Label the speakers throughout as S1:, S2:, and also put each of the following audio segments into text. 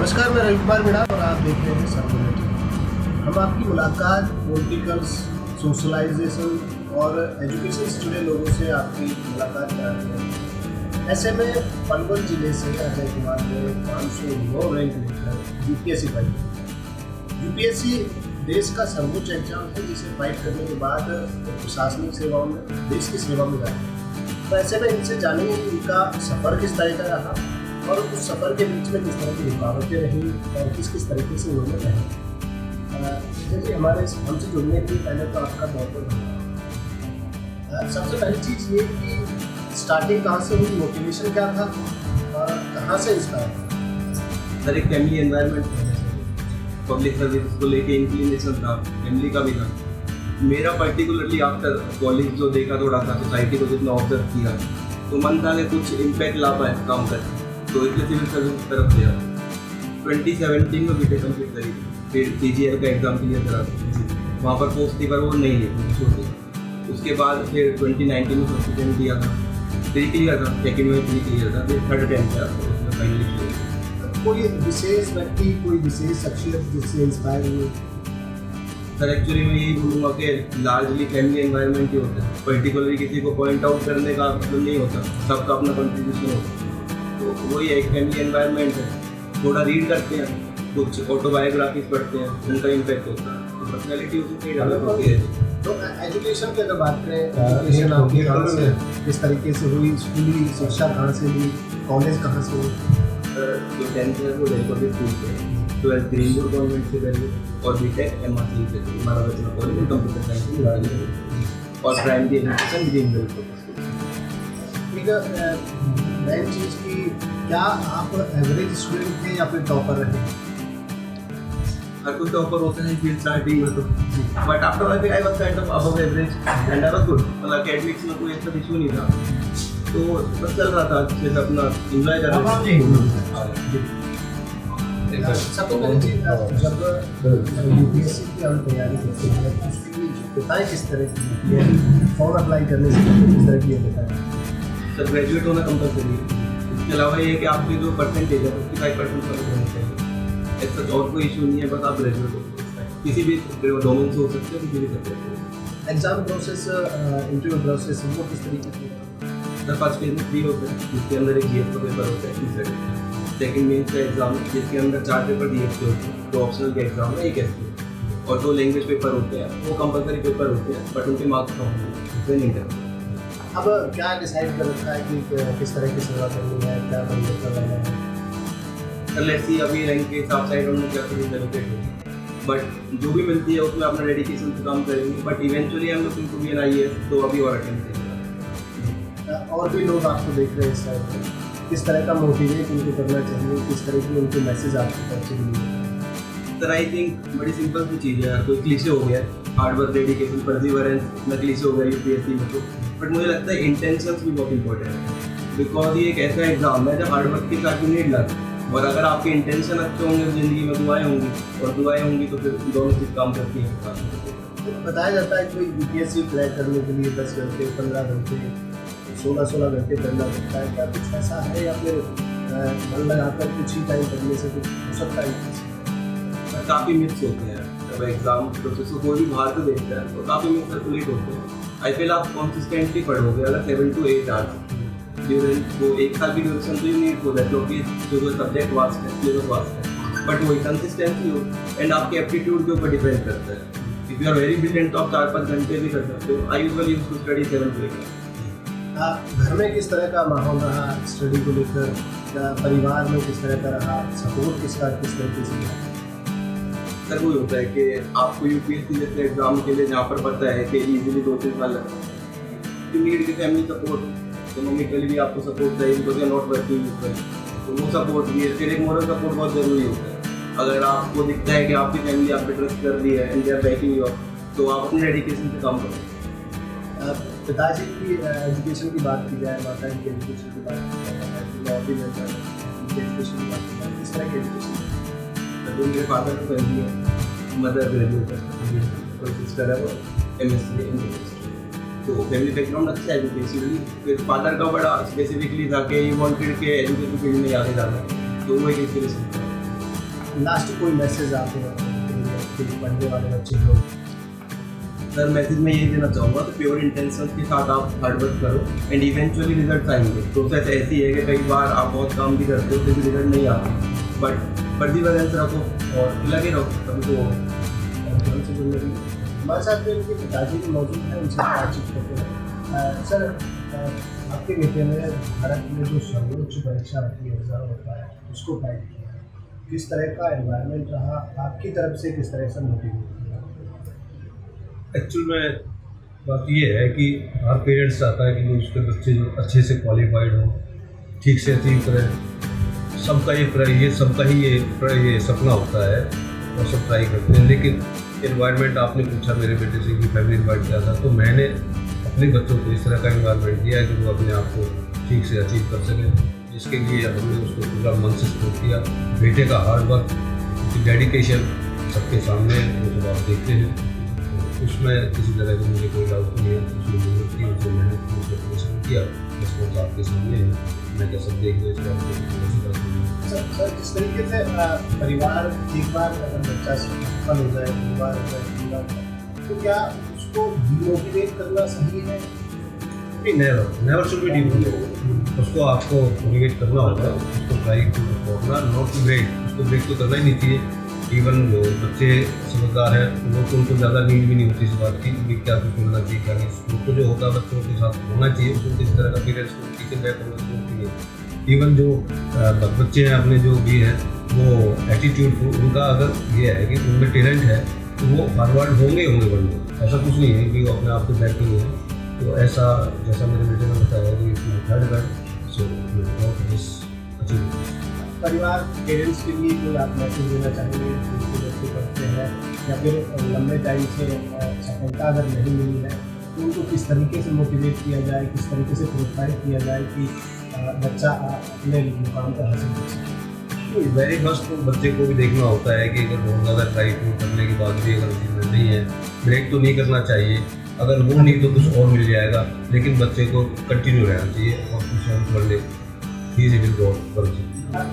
S1: नमस्कार, मैं रविकुमार मीणा और आप देख रहे हैं सर्कुलेटिव। हम आपकी मुलाकात पॉलिटिकल्स, सोशलाइजेशन और एजुकेशन से जुड़े लोगों से आपकी मुलाकात कराते हैं। ऐसे में पलवल जिले से अजय कुमार ने 509 रैंक लेकर यूपीएससी फाइट। यूपीएससी देश का सर्वोच्च एग्जाम है जिसे फाइट करने के बाद प्रशासनिक सेवाओं में देश की सेवा में जाते हैं। तो ऐसे में इनसे जानेंगे कि इनका सफ़र किस तरह का रहा और उस सफ़र के बीच में किस तरह की रुकावटें रहीं और किस तरीके से उन्होंने रहे। जैसे हमारे हमसे जुड़ने के लिए पहले तो आपका बहुत बहुत धन्यवाद। सबसे पहली चीज़ ये कि स्टार्टिंग कहाँ से हुई, मोटिवेशन क्या था और कहाँ से इंस्पायर था?
S2: सर, एक फैमिली एनवायरनमेंट पब्लिक सर्विस को लेके इंक्लिनेशन था, फैमिली का भी था। मेरा पर्टिकुलरली आफ्टर कॉलेज जो देखा, थोड़ा सा सोसाइटी को जितना ऑब्जर्व किया, तो मन था कि कुछ इम्पैक्ट ला पाए काम करके, तो इसलिए सिविल सर्विस की तरफ गया। 2017 में बीटेक कंप्लीट करी, फिर CGL का एग्ज़ाम क्लियर करा, वहाँ पर पोस्ट थी पर वो नहीं ली, छोड़ दी। उसके बाद फिर 2019 में फर्स्ट अटेम्प्ट दिया था, 3 क्लियर था, सेकेंड में 3 क्लियर था, फिर थर्ड अटेम्प्ट किया तो उसमें फाइनली क्लियर।
S1: कोई विशेष व्यक्ति, कोई विशेष शख्सियत जिससे इंस्पायर हुए?
S2: सर, एक्चुअली मैं यही बोलूँगा कि लार्जली फैमिली एनवायरनमेंट ही होता है। पर्टिकुलरली किसी को पॉइंट आउट करने का मतलब नहीं होता, सबका अपना कंट्रीब्यूशन होता है। तो वही एक फैमिली एनवायरनमेंट है। थोड़ा रीड करते हैं, कुछ ऑटोबायोग्राफीज पढ़ते हैं, उनका इम्पैक्ट होता है, तो पर्सनैलिटी उसमें डेवलप होती है।
S1: तो एजुकेशन की अगर बात करें, एजुकेशन आपकी कहाँ से, किस तरीके से हुई? स्कूली शिक्षा कहाँ से ली, कॉलेज कहाँ से हुई?
S2: जो 10th है वो दिल्ली पब्लिक स्कूल से, 12th ग्रीनवुड कॉन्वेंट से करी और बीटेक MRC से, हमारा बचना कॉलेज में कंप्यूटर साइंस में लगा, और प्राइमरी एजुकेशन ग्रीनवुड स्कूल।
S1: ठीक है, मेन चीज़ की क्या आप एवरेज स्टूडेंट थे या फिर टॉपर रहे?
S2: हर कोई टॉपर होता है फील्ड स्टार्टिंग में, तो but after I think I was kind of above average and I was good. मतलब एकेडमिक्स में कोई ऐसा इशू नहीं था, तो बस चल रहा था अच्छे से, अपना एंजॉय कर रहा था।
S1: सबसे पहली चीज़, जब यूपीएससी की हम तैयारी करते हैं तो उसके लिए बताएं किस तरह की है, फॉर्म अप्लाई करने से किस तरह की है बताएं।
S2: सर, ग्रेजुएट होना कंपलसरी है। इसके अलावा ये है कि आपकी जो परसेंटेज है 55% पर होनी चाहिए। ऐसा और कोई इशू नहीं है, बस आप ग्रेजुएट हो सकते हैं, किसी भी डोमेन से हो सकते हैं, किसी भी सब्जेक्ट से।
S1: एग्ज़ाम प्रोसेस, इंटरव्यू प्रोसेस वो किस तरीके से?
S2: सर, फर्स्ट फेज में 3 होते हैं, जिसके अंदर एक GS का पेपर होता है, सेकेंड मेंस का एग्जाम है जिसके अंदर 4 पेपर DH के होते हैं, 2 ऑप्शनल के एग्जाम है, 1 SQ, और 2 लैंग्वेज पेपर होते हैं। वो कंपलसरी पेपर होते हैं, बट उनके मार्क्स कम होते हैं, फिर इंटरव्यू।
S1: अब क्या डिसाइड कर रखा है कि किस तरह की सेवा करनी है, क्या बंदे करना है?
S2: सर, लेट्स सी अभी रैंक के हिसाब से आई डोंट नो क्या कुछ एलोकेट होगी, बट जो भी मिलती है उसमें अपना डेडिकेशन से काम करेंगे। But eventually I am looking to be an IAS, तो अभी और अटेम्प्ट करेंगे।
S1: और भी लोग आपको देख रहे हैं इस टाइम पर, किस तरह का मोटिवेट उनको करना चाहिए, किस तरह की उनको मैसेज आपको पहुँचेंगे?
S2: सर, आई थिंक बड़ी सिंपल सी चीज़ है यार, कोई क्लीशे हो गया है, हार्ड वर्क, डेडिकेशन, परसिवरेंस, इतना क्लीशे हो गया UPSC में तो, बट मुझे लगता है इंटेंशंस भी बहुत इंपॉर्टेंट है। बिकॉज ये एक ऐसा एग्जाम है जब हार्ड वर्क के साथ नीड लगे, और अगर आपके इंटेंशन अच्छे होंगे तो ज़िंदगी में दुआएं होंगी, और दुआएं होंगी तो फिर दोनों चीज़ काम करती हैं।
S1: तो बताया जाता है कि UPSC क्रैक करने के लिए 10 घंटे, 15 घंटे, 16 घंटे पढ़ना पड़ता है। क्या कुछ ऐसा है या फिर मन लगाकर कुछ ही टाइम पढ़ने से कुछ हो सकता है?
S2: काफ़ी मिथ्स होते हैं जब एग्जाम प्रोसेस को कोई भी बाहर से देखता है, तो काफ़ी मिथ्स सर्कुलेट होते हैं। आई फील आप कॉन्सिस्टेंटली पढ़ोगे, अगर 7 to 8 आवर्स ड्यूरेंट, वो 1 साल की ड्यूरेशन तो यू नीड हो दैट, क्योंकि जो सब्जेक्ट वास्ट है, सिलेबस वास्ट है, बट वही कंसिस्टेंसी हो एंड आपके एप्टीट्यूड के ऊपर डिपेंड करता है। If you are very brilliant तो आप 4-5 घंटे भी कर सकते हो। I usually use to study 7 to 8 hours.
S1: घर में किस तरह का माहौल रहा स्टडी को लेकर, परिवार में किस तरह का रहा, सपोर्ट किस तरीके से रहा?
S2: सर, वो होता है कि आपको UPSC जैसे एग्जाम के लिए जहाँ पर पता है कि इजीली 2-3 साल लगता है, यू नीड की फैमिली सपोर्ट। तो मम्मिकली भी आपको सपोर्ट चाहिए, because you are not working, तो वो सपोर्ट भी है। फिर एक मोरल सपोर्ट बहुत ज़रूरी होता है। अगर आपको दिखता है कि आपकी फैमिली आप पे ट्रस्ट कर रही है and they are backing you up, तो आप अपने डेडिकेशन से काम करो।
S1: पिताजी की एजुकेशन की बात की जाए, माता की एजुकेशन की बात की जाए, एजुकेशन की बात की जाए, किस तरह की एजुकेशन?
S2: तो मेरे फादर का फैमिली है, मदर ग्रेजुएट है और सिस्टर है वो MSc इंग्लिश। तो फैमिली बैकग्राउंड अच्छा है एजुकेशनली। फिर फादर का बड़ा स्पेसिफिकली था कि ये वांटेड के एजुकेशन फील्ड में आगे जाना है, तो वो एक इंस्पिरेशन था।
S1: लास्ट कोई मैसेज आप पढ़ने वाले बच्चे को?
S2: सर मैसेज मैं यही देना चाहूँगा तो प्योर इंटेंशन के साथ आप हार्ड वर्क करो एंड इवेंचुअली रिजल्ट आएंगे। प्रोसेस ऐसी है कि कई बार आप बहुत काम भी करते हो फिर भी रिजल्ट नहीं आता, बट परसिवरेंस रखो और लगे रहो कभी तो
S1: हमारे साथ में उनके पिताजी भी मौजूद हैं, उनसे बातचीत करते हैं। सर, आपके बेटे ने भारत में जो सर्वोच्च परीक्षा होती है एग्जाम होता है उसको फाइट किया, किस तरह का एनवायरनमेंट रहा आपकी तरफ से, किस तरह से मोटिवेट किया?
S3: एक्चुअल में बात ये है कि हर पेरेंट्स चाहता है कि उसके बच्चे जो अच्छे से क्वालिफाइड हो, ठीक से अचीव करें। सबका ही ये सपना होता है और सब ट्राई करते हैं। लेकिन एनवायरनमेंट आपने पूछा मेरे बेटे से कि फैमिली इन्वाइट किया था, तो मैंने अपने बच्चों को इस तरह का एनवायरनमेंट दिया है कि वो अपने आप को ठीक से अचीव कर सकें, जिसके लिए हमने उसको पूरा मन से सपोर्ट किया। बेटे का हार्ड वर्क, डेडिकेशन सबके सामने है, वो सब आप देखते हैं, उसमें किसी तरह का मुझे कोई डाउट नहीं है। उसमें मेहनत की, उसमें मेहनत की, उसमें परिश्रम किया, रिस्पॉन्स आपके सामने है। मैं क्या सब देख रहे
S1: सर, जिस तरीके से परिवार एक बार अगर बच्चा सफल हो जाए, परिवार हो जाए पूरा, तो क्या उसको डिमोटिवेट करना सही है?
S3: Never should be demotivated. उसको आपको मोटिवेट करना होगा, उसको ट्राई करना, नॉट टू ब्रेक। उसको ब्रेक तो करना ही नहीं चाहिए। इवन जो बच्चे समझदार हैं वो तो उनको ज़्यादा नीड भी नहीं होती इस बात की कि क्या कुछ होना चाहिए क्या नहीं। उनको जो होता है बच्चों के साथ होना चाहिए, उसको किस तरह का पेरेंट्स को टीचर बैक होना चाहिए। इवन जो बच्चे हैं अपने जो भी हैं वो एटीट्यूड उनका अगर ये है कि उनमें टैलेंट है तो वो फॉरवर्ड होंगे बंदे। ऐसा कुछ नहीं है कि वो अपने आप को बैक नहीं है। तो ऐसा जैसा मेरे बेटे ने बताया कि third back so this achieve.
S1: परिवार पेरेंट्स के लिए कोई आप मैसेज देना चाहेंगे जिनके बच्चे पढ़ते हैं या फिर लंबे टाइम से सफलता अगर नहीं मिली है तो उनको किस तरीके से मोटिवेट किया जाए, किस तरीके से प्रोत्साहित किया जाए कि बच्चा अपने मुकाम पर हासिल कर सके?
S3: वेरी फर्स्ट तो बच्चे को भी देखना होता है कि अगर बहुत ज़्यादा ट्राई करने के बाद भी अगर अचीवमेंट नहीं है, ब्रेक तो नहीं करना चाहिए। अगर वो नहीं तो कुछ और मिल जाएगा, लेकिन बच्चे को कंटिन्यू रहना चाहिए और कुछ और बढ़ने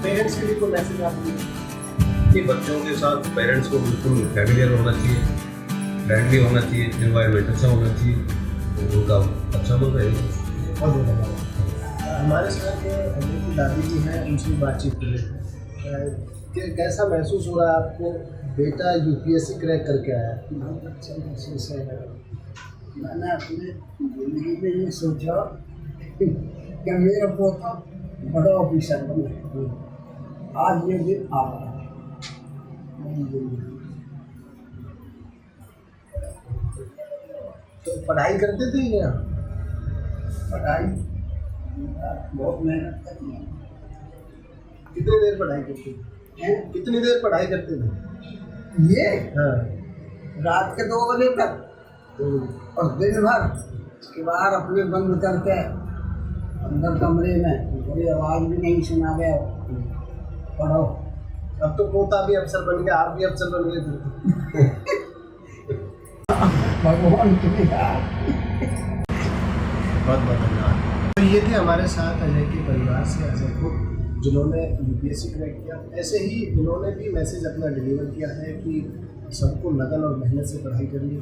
S1: पेरेंट्स के लिए कोई मैसेज आप?
S3: बच्चों के साथ पेरेंट्स को बिल्कुल फैमिलियर होना चाहिए, फ्रेंडली होना चाहिए, एनवायरनमेंट अच्छा होना चाहिए, तो उनका अच्छा बन रहेगा।
S1: बहुत धन्यवाद। हमारे साथ मेरी दादी जी हैं, उनसे बातचीत करें। कैसा महसूस हो रहा है आपको? बेटा यूपीएससी क्रैक करके आया।
S4: बहुत अच्छा महसूस है। मैंने अपने ज़िंदगी में ये सोचा कि मेरा पोता बड़ा ऑफिसर बने। आज ये दिन आ रहा है मेरी जिंदगी।
S1: तो पढ़ाई करते थे क्या?
S4: पढ़ाई बहुत मेहनत करनी है।
S1: कितनी देर पढ़ाई करते थे? कितनी देर पढ़ाई करते थे?
S4: ये
S1: हाँ,
S4: रात के 2 बजे तक और दिन भर। उसके बाद अपने बंद करके अंदर कमरे में कोई आवाज़ भी नहीं सुना गया, पढ़ो।
S1: अब तो पोता भी अफसर बन गया, आप भी अफसर बन गए।
S4: भगवान की
S1: बहुत बहुत धन्यवाद। तो ये थे हमारे साथ अजय के परिवार से अजय को, जिन्होंने यूपीएससी क्रैक किया। ऐसे ही इन्होंने भी मैसेज अपना डिलीवर किया है कि सबको लगन और मेहनत से पढ़ाई करनी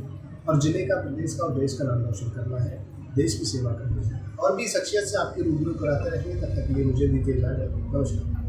S1: और जिले का, प्रदेश का और देश का नाम रोशन करना है, देश की सेवा करनी है। और भी शख्सियत से आपके रूबरू कराते रहेंगे। तब तक के लिए मुझे दीजिए इजाज़त। नमस्कार।